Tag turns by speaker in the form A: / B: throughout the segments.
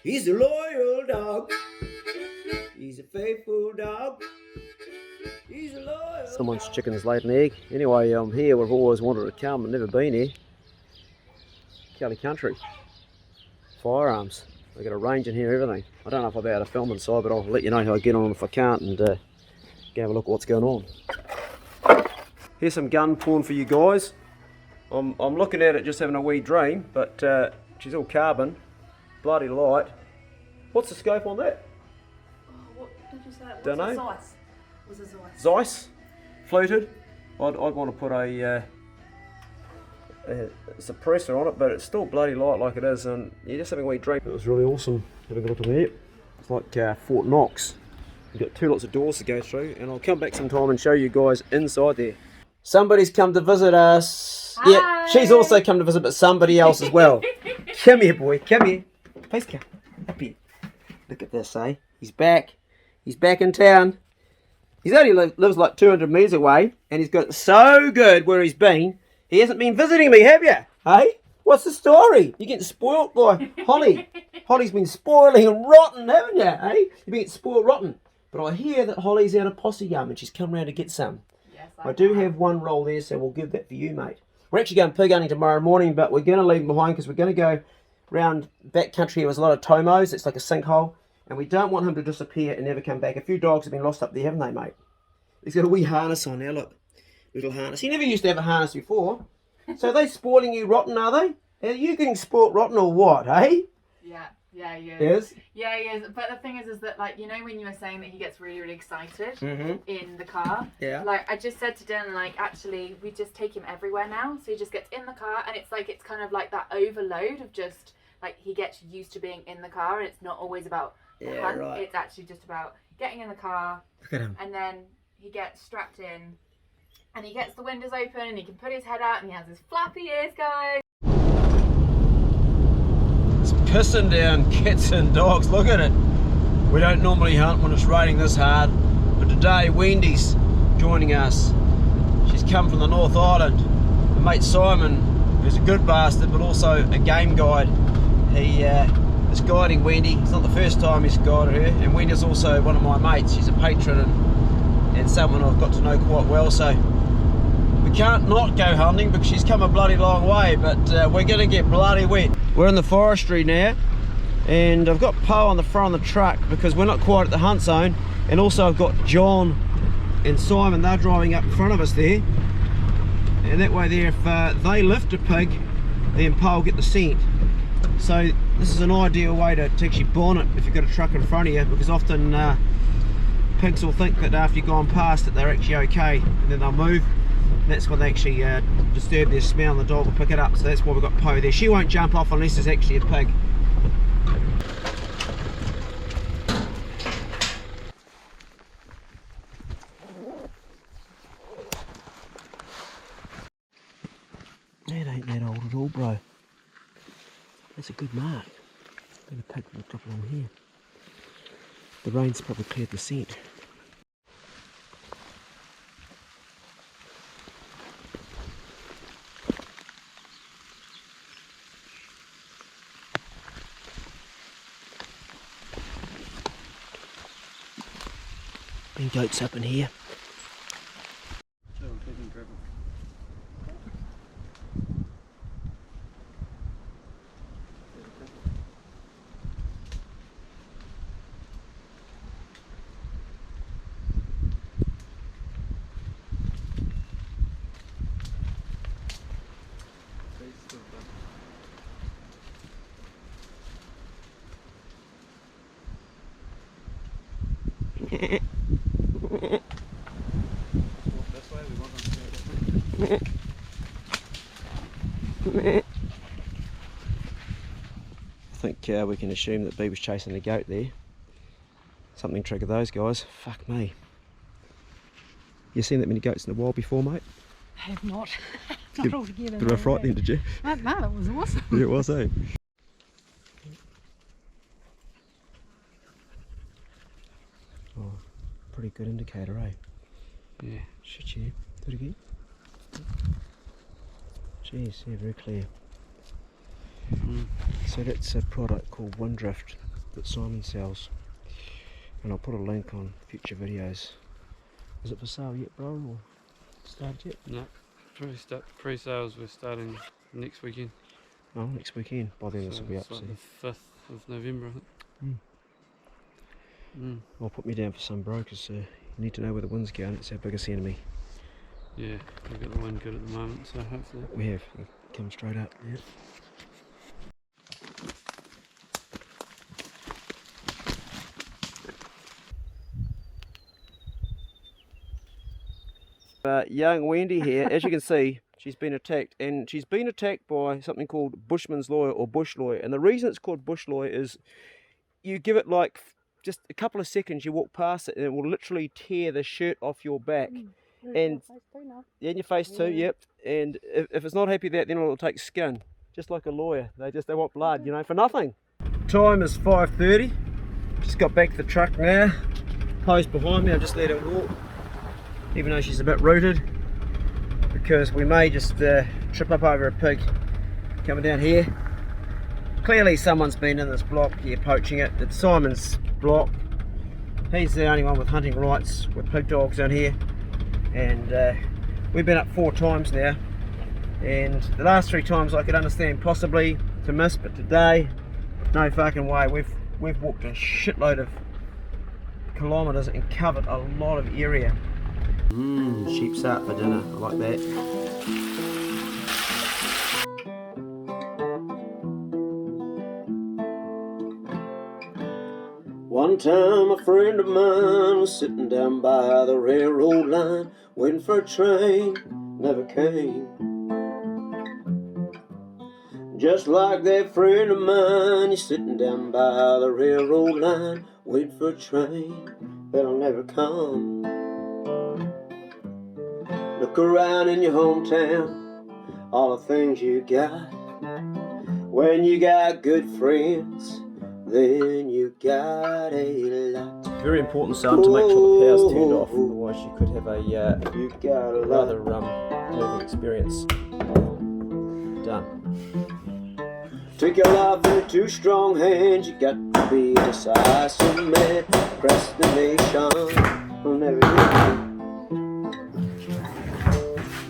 A: He's a loyal dog. He's a faithful dog. He's a loyal Someone's chicken's laid an egg. Anyway, I'm here. We've always wanted to come and never been here. Kelly Country. Firearms. They've got a range in here, everything. I don't know if I'll be able to film inside, but I'll let you know how I get on if I can't and go have a look at what's going on. Here's some gun porn for you guys. I'm looking at it just having a wee dream, but she's all carbon, bloody light. What's the scope on that?
B: Oh, what did you say?
A: Don't know.
B: Zeiss? Was it Zeiss?
A: Zeiss, fluted. I'd want to put a suppressor on it, but it's still bloody light like it is, and you're just having a wee dream. It was really awesome having a look at it. It's like Fort Knox. You've got two lots of doors to go through, and I'll come back sometime and show you guys inside there. Somebody's come to visit us.
B: Hi.
A: Yeah, she's also come to visit, but somebody else as well. Come here, boy. Come here. Please come. Up here. Look at this, eh? He's back. He's back in town. He's only lives like 200 metres away, and he's got it so good where he's been. He hasn't been visiting me, have you? Hey? What's the story? You're getting spoilt by Holly. Holly's been spoiling and rotten, haven't you? Hey? You've been getting spoiled rotten. But I hear that Holly's out of posse gum and she's come round to get some.
B: Yes,
A: I do have one roll there, so we'll give that for you, mate. We're actually going pig hunting tomorrow morning, but we're going to leave them behind because we're going to go round back country. There was a lot of tomos. It's like a sinkhole. And we don't want him to disappear and never come back. A few dogs have been lost up there, haven't they, mate? He's got a wee harness on now, look. Little harness. He never used to have a harness before. So are they spoiling you rotten, are they? Are you getting spoilt rotten or what, eh?
B: Yeah, he is.
A: Yes?
B: Yeah, he is. But the thing is that, like, you know when you were saying that he gets really, really excited in the car?
A: Yeah.
B: Like, I just said to Dylan, like, actually, we just take him everywhere now. So he just gets in the car, and it's like, it's kind of like that overload of just, like, he gets used to being in the car, and it's not always about the hunt.
A: Right.
B: It's actually just about getting in the car.
A: Look at him.
B: And then he gets strapped in, and he gets the windows open, and he can put his head out, and he has his flappy ears going.
A: It's pissing down cats and dogs, look at it. We don't normally hunt when it's raining this hard, but today Wendy's joining us. She's come from the North Island. And mate Simon, who's a good bastard but also a game guide, he is guiding Wendy. It's not the first time he's guided her, and Wendy's also one of my mates. She's a patron and someone I've got to know quite well, so we can't not go hunting because she's come a bloody long way, but we're going to get bloody wet. We're in the forestry now, and I've got Poe on the front of the truck because we're not quite at the hunt zone, and also I've got John and Simon, they're driving up in front of us there, and that way there, if they lift a pig, then Poe will get the scent. So this is an ideal way to actually bond it if you've got a truck in front of you, because often pigs will think that after you've gone past it they're actually okay, and then they'll move. That's when they actually disturb their smell, and the dog will pick it up. So that's why we've got Poe there. She won't jump off unless there's actually a pig. That ain't that old at all, bro. That's a good mark. Maybe a pig will drop along here. The rain's probably cleared the scent. And goats up in here. I think we can assume that B was chasing the goat there. Something triggered those guys. Fuck me. You seen that many goats in the wild before, mate?
C: I have not. Not altogether.
A: Bit of a fright then, did you?
C: No, that was awesome.
A: Yeah, it was, eh? Oh, pretty good indicator, eh? Yeah. Shit, yeah. Do it again. Jeez, yeah, very clear. So that's a product called Windrift. that Simon sells, and I'll put a link on future videos. Is it for sale yet, bro, or started yet?
D: No, pre-sales we're starting next weekend.
A: Oh, next weekend. By then this will be up.
D: It's
A: So
D: like the 5th of November, I think.
A: Well, put me down for some, bro, because you need to know where the wind's going. It's our biggest enemy.
D: Yeah, we've got the wind good at the moment, so hopefully.
A: We have. Come straight up. Yeah. Young Wendy here, as you can see, she's been attacked, and she's been attacked by something called bushman's lawyer or bush lawyer. And the reason it's called bush lawyer is you give it like just a couple of seconds, you walk past it, and it will literally tear the shirt off your back. And yeah, in your face too, yep. And if it's not happy with that, then it'll take skin, just like a lawyer. They want blood, you know, for nothing. Time is 5:30. Just got back to the truck now. Post behind me, I've just let her walk, even though she's a bit rooted, because we may just trip up over a pig coming down here. Clearly someone's been in this block here poaching it. It's Simon's block. He's the only one with hunting rights with pig dogs in here, and we've been up 4 times now, and the last 3 times I could understand possibly to miss, but today no fucking way. We've walked a shitload of kilometres and covered a lot of area. Sheep's out for dinner, I like that. One time a friend of mine was sitting down by the railroad line, waiting for a train, never came. Just like that friend of mine, he's sitting down by the railroad line, waiting for a train that'll never come. Look around in your hometown, all the things you got. When you got good friends, then you got a lot. Very important, son, to make sure the power's turned off, otherwise you could have a rather moving experience. Done. Take your life in 2 strong hands, you got to be a decisive man. Procrastination will never get you.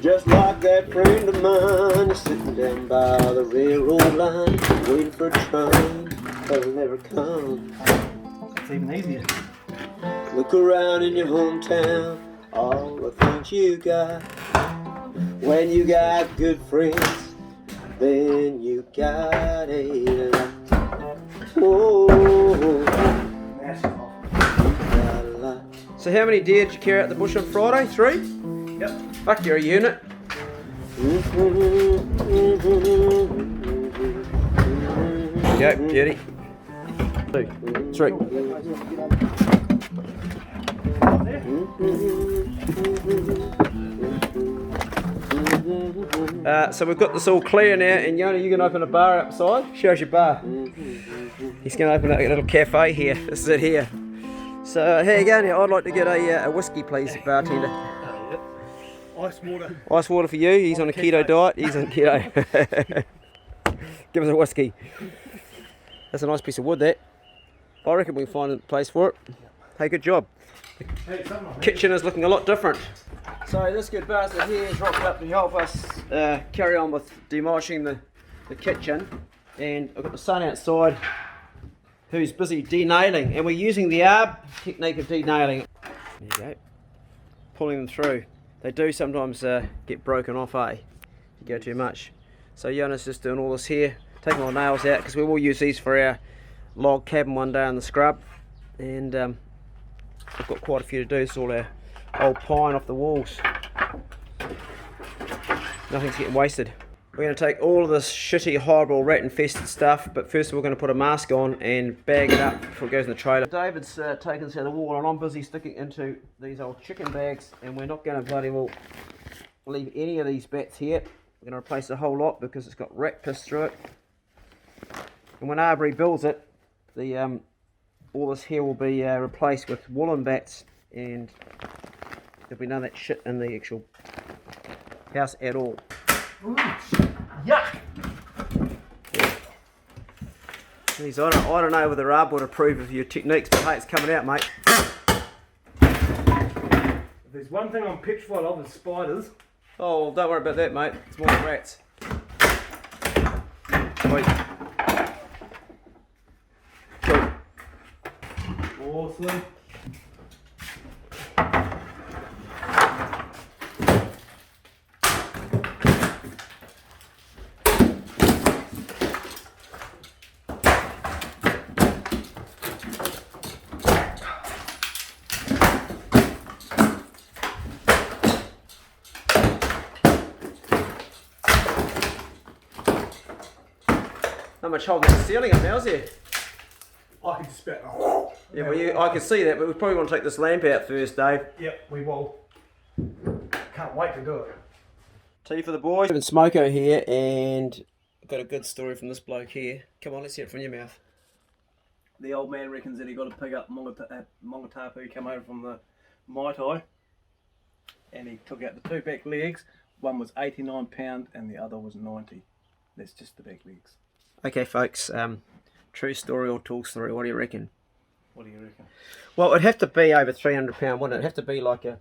A: Just like that friend of mine is sitting down by the railroad line, waiting for a train that'll never come. It's even easier. Look around in your hometown, all the things you got. When you got good friends, then you got a lot. Oh, got a lot. So how many deer did you carry out the bush on Friday? 3? Yep. Fuck, you're a unit. Go, beauty. 2, 3. So we've got this all clear now, and Yona, you can open a bar outside. Shows your bar. He's going to open a little cafe here. This is it here. So here you go now. I'd like to get a whiskey, please, bartender.
E: Ice water.
A: Ice water for you. He's on a keto diet. He's on keto. Give us a whiskey. That's a nice piece of wood, that. I reckon we can find a place for it. Hey, good job. The kitchen is looking a lot different. So this good bastard here has rocked up to help us carry on with demolishing the kitchen. And I've got the son outside who's busy denailing. And we're using the ARB technique of denailing. There you go. Pulling them through. They do sometimes get broken off, if you go too much. So Jonas just doing all this here, taking all the nails out, because we will use these for our log cabin one day in the scrub. And we've got quite a few to do. It's all our old pine off the walls. Nothing's getting wasted. We're going to take all of this shitty, horrible, rat-infested stuff, but first we're going to put a mask on and bag it up before it goes in the trailer. David's taken us out of the wall, and I'm busy sticking into these old chicken bags, and we're not going to bloody well leave any of these bats here. We're going to replace the whole lot because it's got rat piss through it. And when Arbery builds it, the all this here will be replaced with woolen bats, and there'll be none of that shit in the actual house at all. Ooh, yuck! Jeez, I don't know whether Rob would approve of your techniques, but hey, it's coming out, mate.
E: If there's one thing I'm petrified of is spiders.
A: Oh, well, don't worry about that, mate. It's more like rats. Sweet. Cool.
E: Awesome.
A: Not much holding the ceiling up now, is there?
E: I can just about.
A: Yeah, well, I can see that, but we probably want to take this lamp out first, Dave.
E: Yep, we will. Can't wait to do it.
A: Tea for the boys. And Smoko here, and I've got a good story from this bloke here. Come on, let's hear it from your mouth.
E: The old man reckons that he got to pick up Mongatapu. He came over from the Mai Tai, and he took out the two back legs. One was 89 pound and the other was 90. That's just the back legs.
A: Okay, folks, true story or tall story, what do you reckon?
E: What do you reckon?
A: Well, it'd have to be over £300, wouldn't it? It'd have to be like a...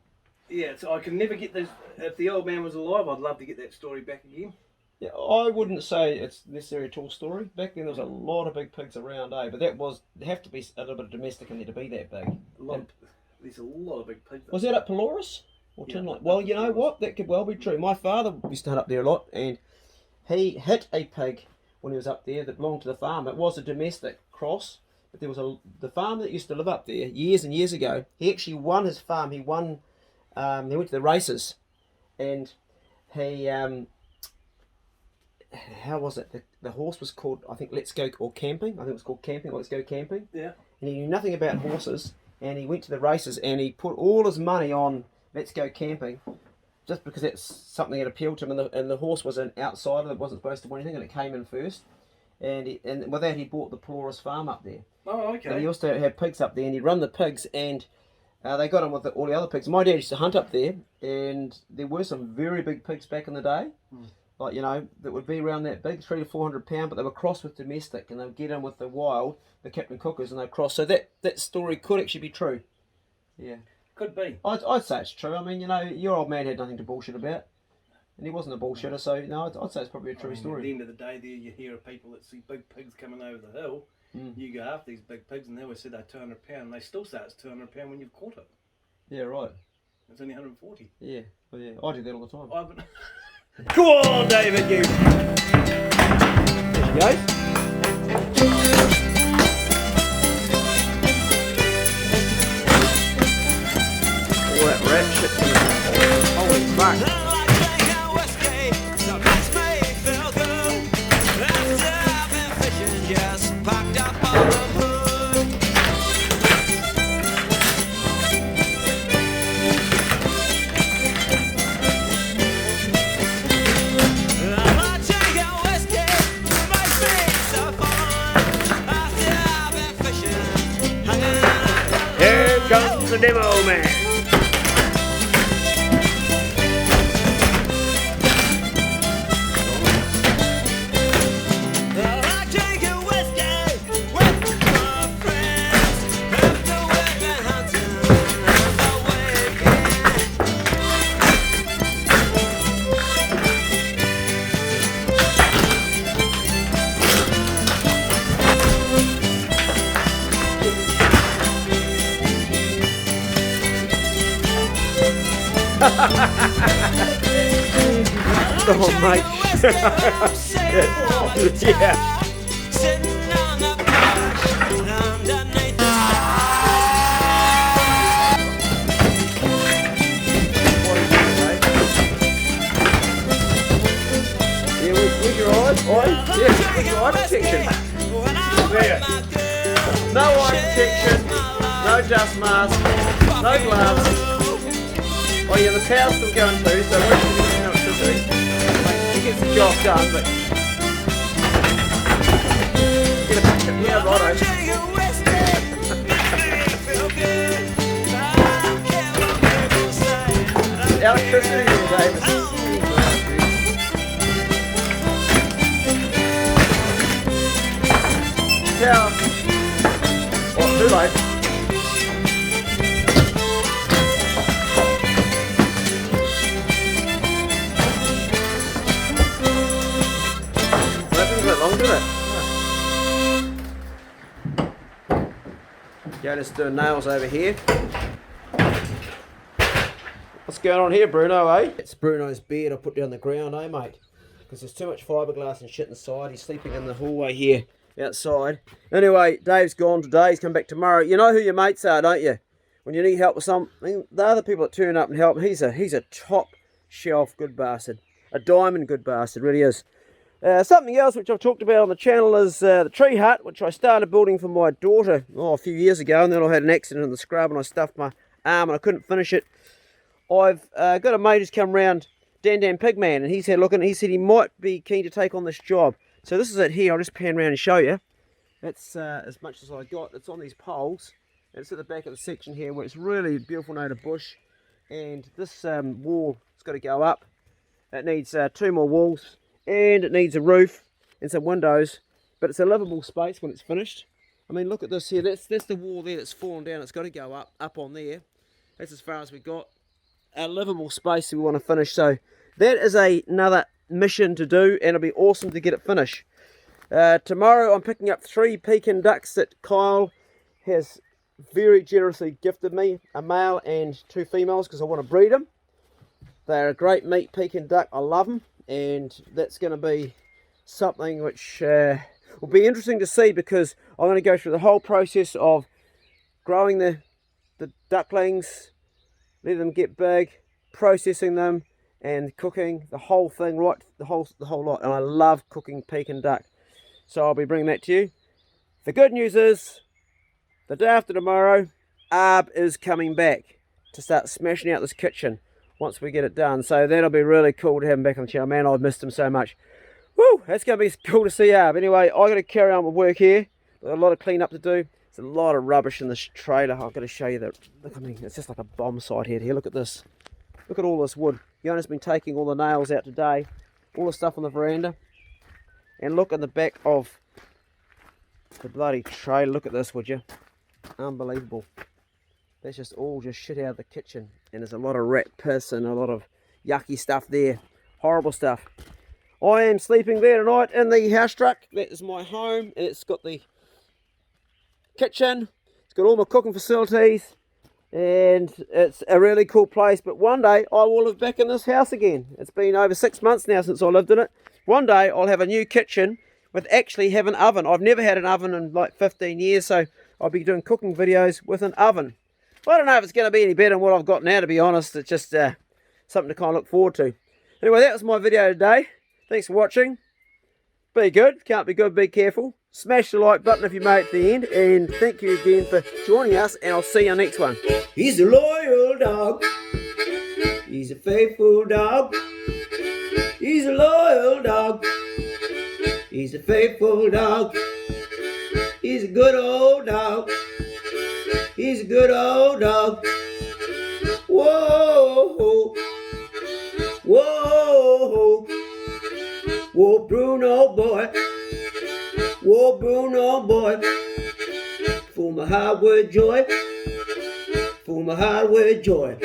E: Yeah, so I can never get this. If the old man was alive, I'd love to get that story back again.
A: Yeah, I wouldn't say it's necessarily a tall story. Back then there was a lot of big pigs around, but that was... It'd have to be a little bit of domestic in there to be that big.
E: There's a lot of big pigs.
A: Was that at Pelorus? Or
E: Yeah,
A: Tinline? Well, you know what? That could well be true. My father used to hunt up there a lot, and he hit a pig when he was up there that belonged to the farm. It was a domestic cross, but there was the farmer that used to live up there years and years ago. He actually won his farm. He won. He went to the races, and he how was it? The horse was called, I think, Let's Go or Camping. I think it was called Camping or Let's Go Camping.
E: Yeah.
A: And he knew nothing about horses, and he went to the races and he put all his money on Let's Go Camping, just because that's something that appealed to him, and the horse was an outsider that wasn't supposed to win anything, and it came in first. And with that, he bought the Pelorus farm up there.
E: Oh, okay.
A: And he also had pigs up there, and he'd run the pigs, and they got on with all the other pigs. My dad used to hunt up there, and there were some very big pigs back in the day, like, you know, that would be around that big, 300 to 400 pound, but they were crossed with domestic, and they would get in with the wild, the Captain Cookers, and they'd cross. So that story could actually be true. Yeah.
E: Could be.
A: I'd say it's true. I mean, you know, your old man had nothing to bullshit about, and he wasn't a bullshitter, so no, I'd say it's probably a true story.
E: At the end of the day, there you hear of people that see big pigs coming over the hill. You go after these big pigs, and they always say they're 200 pound. They still say it's 200 pound when you've caught it.
A: Yeah, right.
E: It's only 140.
A: Yeah, well, yeah. I do that all the time.
E: Come on, David, you.
A: There she goes. All that rat shit coming out. Holy fuck.
E: Here comes the demo man.
A: Oh, mate. Yeah. Yeah, with your eyes? Yeah, with your eye protection.
E: There.
A: No eye protection, no dust mask, no gloves. Oh yeah, the power's still going too, so we're going to get electricity. He gets the job done, but... Get a picture. Yeah, righto. Electricity all day. cow. Oh, too late. That didn't take long, did it? Yeah, let's do nails over here. What's going on here, Bruno, eh? It's Bruno's bed I put down the ground, eh, mate? Because there's too much fiberglass and shit inside. He's sleeping in the hallway here, outside. Anyway, Dave's gone today. He's come back tomorrow. You know who your mates are, don't you? When you need help with something, the other people that turn up and help. He's a top shelf good bastard. A diamond good bastard, really is. Something else which I've talked about on the channel is the tree hut, which I started building for my daughter a few years ago, and then I had an accident in the scrub and I stuffed my arm and I couldn't finish it. I've got a mate who's come round, Dan Pigman, and he's had a look and he said he might be keen to take on this job. So this is it here. I'll just pan around and show you. That's as much as I got. It's on these poles, and it's at the back of the section here where it's really beautiful native bush. And this wall has got to go up. It needs 2 more walls, and it needs a roof and some windows. But it's a livable space when it's finished. I mean, look at this here. That's the wall there that's fallen down. It's got to go up on there. That's as far as we got. A livable space we want to finish. So that is another mission to do, and it'll be awesome to get it finished. Tomorrow I'm picking up 3 Pekin ducks that Kyle has very generously gifted me, a male and 2 females, because I want to breed them. They're a great meat Pekin duck. I love them, and that's going to be something which will be interesting to see, because I'm going to go through the whole process of growing the ducklings, let them get big, processing them, and cooking the whole thing, right, the whole lot. And I love cooking Pekin duck, so I'll be bringing that to you. The good news is, the day after tomorrow, Arb is coming back to start smashing out this kitchen once we get it done. So that'll be really cool to have him back on the channel. Man, I've missed him so much. Woo, that's going to be cool to see Arb. Anyway, I've got to carry on with work here. A lot of clean up to do. There's a lot of rubbish in this trailer. I've got to show you that. Look, I mean, it's just like a bomb site here. Look at this. Look at all this wood. Yona's been taking all the nails out today. All the stuff on the veranda. And look at the back of the bloody trailer. Look at this, would you? Unbelievable. That's just all just shit out of the kitchen. And there's a lot of rat piss and a lot of yucky stuff there. Horrible stuff. I am sleeping there tonight in the house truck. That is my home. And it's got the kitchen, it's got all my cooking facilities, and it's a really cool place. But one day I will live back in this house again. It's been over 6 months now since I lived in it. One day I'll have a new kitchen with actually have an oven. I've never had an oven in like 15 years, so I'll be doing cooking videos with an oven. I don't know if it's going to be any better than what I've got now, to be honest. It's just something to kind of look forward to. Anyway, that was my video today. Thanks for watching. Be good, can't be good, be careful. Smash the like button if you made it to the end, and thank you again for joining us, and I'll see you on the next one. He's a loyal dog. He's a faithful dog. He's a loyal dog. He's a faithful dog. He's a good old dog. He's a good old dog. Whoa, whoa, whoa, Bruno boy. Whoa, Bruno boy, full my heart with joy, full my heart with joy.